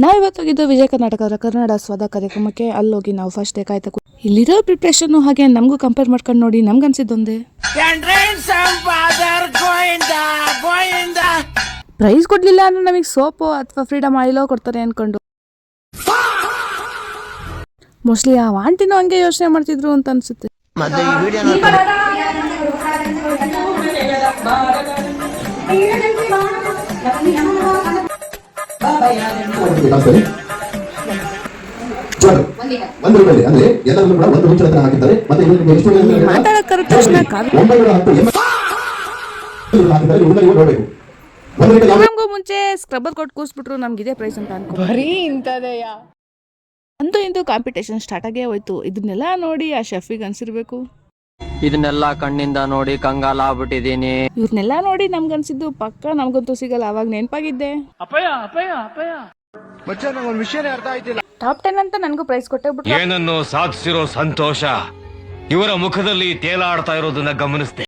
ನಾವಿವತ್ತೋಗಿದ್ದು ವಿಜಯ ಕರ್ನಾಟಕದ ಕನ್ನಡ ಸ್ವಾದ ಕಾರ್ಯಕ್ರಮಕ್ಕೆ. ಅಲ್ಲೋಗಿ ನಾವು ಫಸ್ಟ್ ಡೇ ಕಾಯ್ತಾ ಇಲ್ಲಿರೋ ಪ್ರಿಪ್ರೇಷನ್ ಹಾಗೆ ನಮಗೂ ಕಂಪೇರ್ ಮಾಡ್ಕೊಂಡು ನೋಡಿ ನಮ್ಗೆ ಅನ್ಸಿದ್ದೊಂದೇ, ಪ್ರೈಸ್ ಕೊಡ್ಲಿಲ್ಲ ಅಂದ್ರೆ ನಮಗೆ ಸೋಪು ಅಥವಾ ಫ್ರೀಡಮ್ ಆಯಿಲೋ ಕೊಡ್ತಾರೆ ಅನ್ಕೊಂಡು ಮೋಸ್ಟ್ಲಿ ಆ ಆಂಟಿನೂ ಹಂಗೆ ಯೋಚನೆ ಮಾಡ್ತಿದ್ರು ಅಂತ ಅನ್ಸುತ್ತೆ. ನಮಗೂ ಮುಂಚೆ ಸ್ಕ್ರಬ್ಬರ್ ಕೊಟ್ಟು ಕೂಸ್ಬಿಟ್ರು, ನಮ್ಗಿದೆ ಪ್ರೈಸ್ ಅಂತ ಅನ್ಕೊಂಡ್ರಿ. ಅಂತೂ ಇಂತೂ ಕಾಂಪಿಟೇಷನ್ ಸ್ಟಾರ್ಟ್ ಆಗೇ ಹೋಯ್ತು. ಇದನ್ನೆಲ್ಲ ನೋಡಿ ಆ ಶೆಫಿಗೆ ಅನ್ಸಿರ್ಬೇಕು, ಇದನ್ನೆಲ್ಲ ಕಣ್ಣಿಂದ ನೋಡಿ ಕಂಗಾಲ ಆಗ್ಬಿಟ್ಟಿದೀನಿ. ಇವ್ರನ್ನೆಲ್ಲ ನೋಡಿ ನಮ್ಗನ್ಸಿದ್ದು ಪಕ್ಕ ನಮ್ಗಂತೂ ಸಿಗಲ್ಲ. ಅವಾಗ ನೆನಪಾಗಿದ್ದೆ ಟಾಪ್ 10 ಅಂತ ನನ್ಗೂ ಪ್ರೈಸ್ ಕೊಟ್ಟೆ. ಏನನ್ನು ಸಾಧಿಸಿರೋ ಸಂತೋಷ ಇವರ ಮುಖದಲ್ಲಿ ತೇಲಾಡ್ತಾ ಇರೋದನ್ನ ಗಮನಿಸಿದೆ.